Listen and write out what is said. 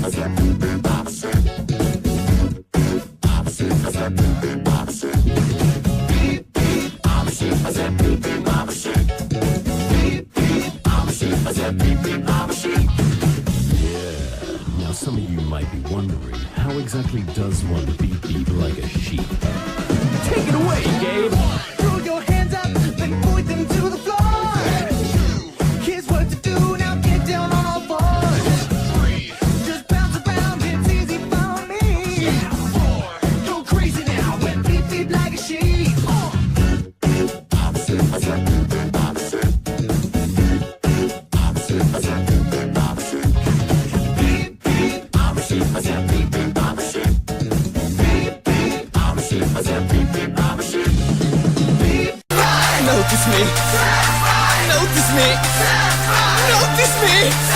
Now some of you might be wondering, how exactly does one beep beep like a sheep? Take it away, Gabe! Throw your hands up, then point them to the floor. Here's what to do, now get down on all fours. Just bounce around, it's easy for me. Go crazy now, when beep beep like a sheep. Notice me. Notice me. Notice me.